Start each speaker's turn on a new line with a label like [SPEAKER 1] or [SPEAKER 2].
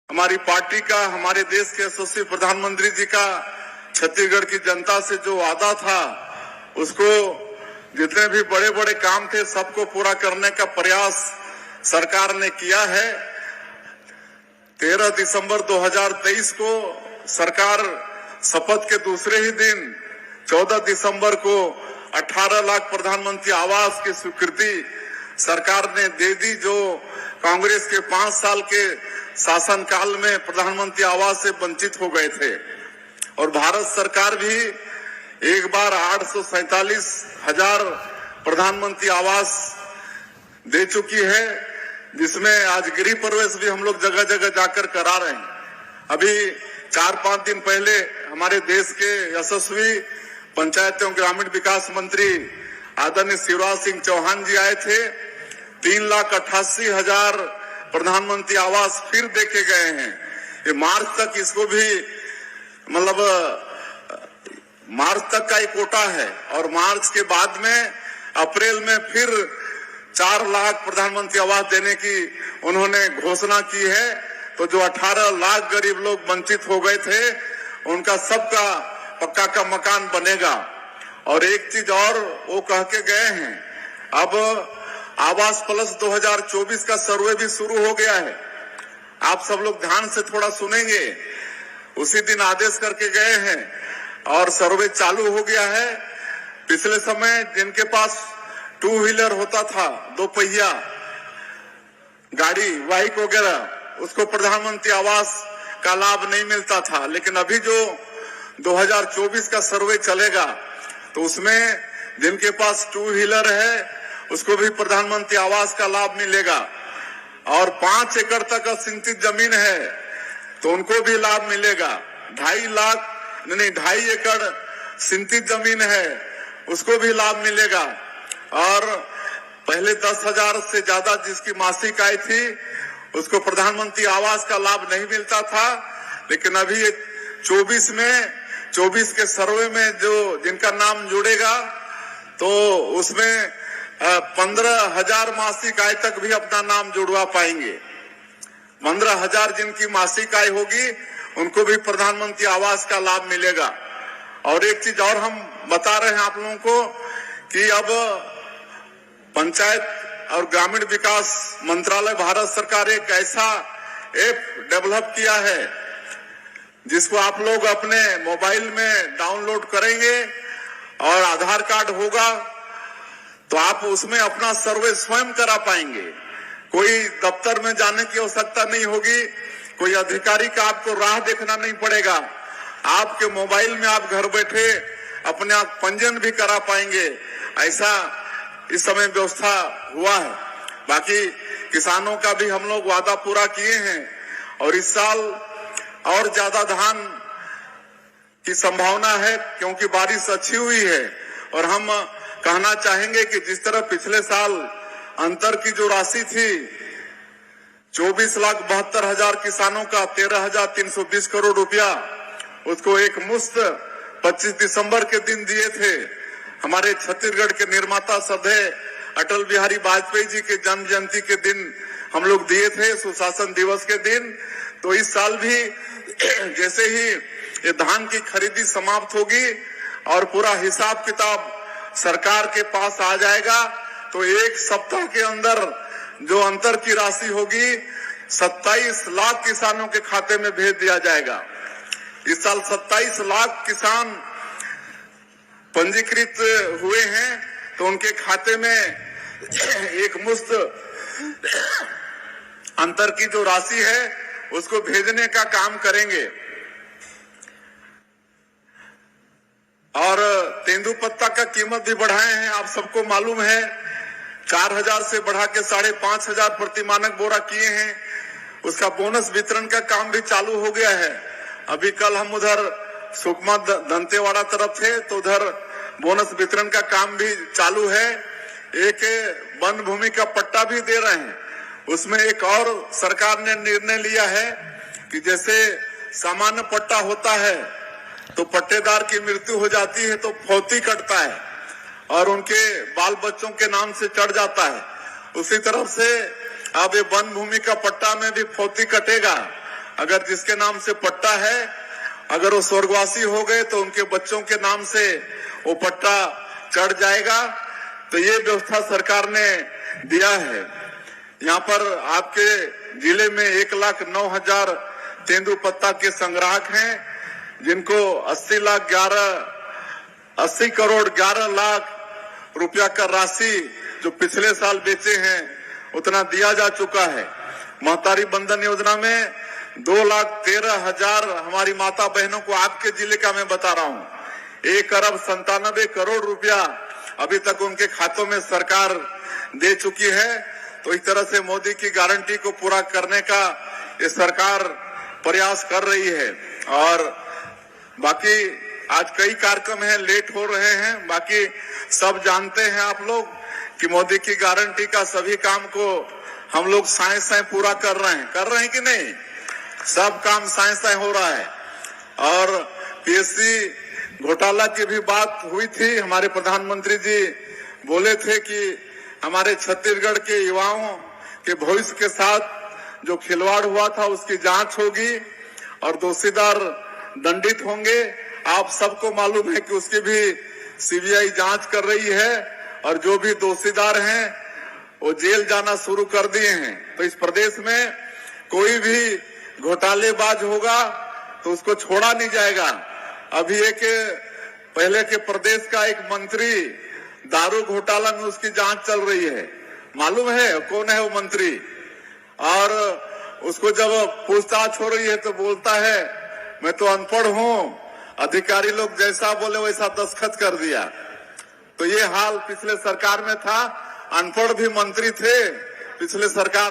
[SPEAKER 1] हमारी पार्टी का, हमारे देश के यशस्वी प्रधानमंत्री जी का छत्तीसगढ़ की जनता से जो वादा था, उसको जितने भी बड़े बड़े काम थे सबको पूरा करने का प्रयास सरकार ने किया है। 13 दिसंबर 2023 को सरकार शपथ के दूसरे ही दिन 14 दिसंबर को 18 लाख प्रधानमंत्री आवास की स्वीकृति सरकार ने दे दी, जो कांग्रेस के 5 साल के शासनकाल में प्रधानमंत्री आवास से वंचित हो गए थे। और भारत सरकार भी एक बार 847,000 प्रधानमंत्री आवास दे चुकी है, जिसमें आज गृह प्रवेश भी हम लोग जगह जगह जाकर करा रहे हैं। अभी 4-5 दिन पहले हमारे देश के यशस्वी पंचायत एवं ग्रामीण विकास मंत्री आदरणीय शिवराज सिंह चौहान जी आए थे। 3,88,000 प्रधानमंत्री आवास फिर देके गए हैं। ये मार्च तक इसको भी मार्च तक का एक कोटा है, और मार्च के बाद में अप्रैल में फिर 4 लाख प्रधानमंत्री आवास देने की उन्होंने घोषणा की है। तो जो 18 लाख गरीब लोग वंचित हो गए थे, उनका सबका पक्का का मकान बनेगा। और एक चीज और वो कह के गए हैं, अब आवास प्लस 2024 का सर्वे भी शुरू हो गया है। आप सब लोग ध्यान से थोड़ा सुनेंगे। उसी दिन आदेश करके गए हैं और सर्वे चालू हो गया है। पिछले समय जिनके पास 2 व्हीलर होता था, 2 पहिया गाड़ी, बाइक वगैरह, उसको प्रधानमंत्री आवास का लाभ नहीं मिलता था। लेकिन अभी जो 2024 का सर्वे चलेगा, तो उसमें जिनके पास 2 व्हीलर है उसको भी प्रधानमंत्री आवास का लाभ मिलेगा। और 5 एकड़ तक सिंचित जमीन है तो उनको भी लाभ मिलेगा। 2.5 एकड़ सिंचित जमीन है उसको भी लाभ मिलेगा। और पहले 10,000 से ज्यादा जिसकी मासिक आय थी उसको प्रधानमंत्री आवास का लाभ नहीं मिलता था। लेकिन अभी 24 के सर्वे में जो जिनका नाम जुड़ेगा, तो उसमें 15,000 मासिक आय तक भी अपना नाम जुड़वा पाएंगे। 15,000 जिनकी मासिक आय होगी उनको भी प्रधानमंत्री आवास का लाभ मिलेगा। और एक चीज और हम बता रहे हैं आप लोगों को कि अब पंचायत और ग्रामीण विकास मंत्रालय, भारत सरकार एक ऐसा ऐप डेवलप किया है जिसको आप लोग अपने मोबाइल में डाउनलोड करेंगे और आधार कार्ड होगा तो आप उसमें अपना सर्वे स्वयं करा पाएंगे। कोई दफ्तर में जाने की आवश्यकता नहीं होगी, कोई अधिकारी का आपको राह देखना नहीं पड़ेगा। आपके मोबाइल में आप घर बैठे अपने आप पंजीयन भी करा पाएंगे। ऐसा इस समय व्यवस्था हुआ है। बाकी किसानों का भी हम लोग वादा पूरा किए हैं और इस साल और ज्यादा धान की संभावना है, क्योंकि बारिश अच्छी हुई है। और हम कहना चाहेंगे कि जिस तरह पिछले साल अंतर की जो राशि थी 24,72,000 किसानों का 13,320 करोड़ रुपया, उसको एक मुश्त 25 दिसंबर के दिन दिए थे। हमारे छत्तीसगढ़ के निर्माता सधे अटल बिहारी वाजपेयी जी के जन्म जयंती के दिन हम लोग दिए थे, सुशासन दिवस के दिन। तो इस साल भी जैसे ही ये धान की खरीदी समाप्त होगी और पूरा हिसाब किताब सरकार के पास आ जाएगा, तो 1 सप्ताह के अंदर जो अंतर की राशि होगी 27 लाख किसानों के खाते में भेज दिया जाएगा। इस साल 27 लाख किसान पंजीकृत हुए हैं, तो उनके खाते में एक मुश्त अंतर की जो राशि है उसको भेजने का काम करेंगे। और तेंदुपत्ता का कीमत भी बढ़ाए हैं, आप सबको मालूम है। 4,000 से बढ़ा के 5,500 प्रति मानक बोरा किए हैं। उसका बोनस वितरण का काम भी चालू हो गया है। अभी कल हम उधर सुकमा दंतेवाड़ा तरफ थे, तो उधर बोनस वितरण का काम भी चालू है। एक वन भूमि का पट्टा भी दे रहे हैं। उसमें एक और सरकार ने निर्णय लिया है कि जैसे सामान्य पट्टा होता है तो पट्टेदार की मृत्यु हो जाती है तो फौती कटता है और उनके बाल बच्चों के नाम से चढ़ जाता है। उसी तरफ से अब ये वन भूमि का पट्टा में भी फौती कटेगा अगर जिसके नाम से पट्टा है, अगर वो स्वर्गवासी हो गए तो उनके बच्चों के नाम से वो पट्टा चढ़ जाएगा। तो ये व्यवस्था सरकार ने दिया है। यहाँ पर आपके जिले में 1,09,000 तेंदुपत्ता के संग्राहक हैं, जिनको 80 करोड़ 11 लाख रुपया का राशि जो पिछले साल बेचे हैं उतना दिया जा चुका है। महतारी बंधन योजना में 2,13,000 हमारी माता बहनों को आपके जिले का मैं बता रहा हूँ 1,97 करोड़ रुपया अभी तक उनके खातों में सरकार दे चुकी है। तो इस तरह से मोदी की गारंटी को पूरा करने का ये सरकार प्रयास कर रही है। और बाकी आज कई कार्यक्रम हैं, लेट हो रहे हैं, बाकी सब जानते हैं आप लोग कि मोदी की गारंटी का सभी काम को हम लोग साए पूरा कर रहे हैं कि नहीं? सब काम साए हो रहा है। और पीएससी घोटाला की भी बात हुई थी। हमारे प्रधानमंत्री जी बोले थे कि हमारे छत्तीसगढ़ के युवाओं के भविष्य के साथ जो खिलवाड़ हुआ था उसकी जांच होगी और दोषीदार दंडित होंगे। आप सबको मालूम है कि उसकी भी सीबीआई जांच कर रही है और जो भी दोषीदार हैं वो जेल जाना शुरू कर दिए हैं। तो इस प्रदेश में कोई भी घोटालेबाज होगा तो उसको छोड़ा नहीं जाएगा। अभी एक पहले के प्रदेश का एक मंत्री दारू घोटाला में उसकी जांच चल रही है, मालूम है कौन है वो मंत्री? और उसको जब पूछताछ हो रही है तो बोलता है मैं तो अनपढ़ हूँ, अधिकारी लोग जैसा बोले वैसा दस्तखत कर दिया। तो ये हाल पिछले सरकार में था, अनपढ़ भी मंत्री थे पिछले सरकार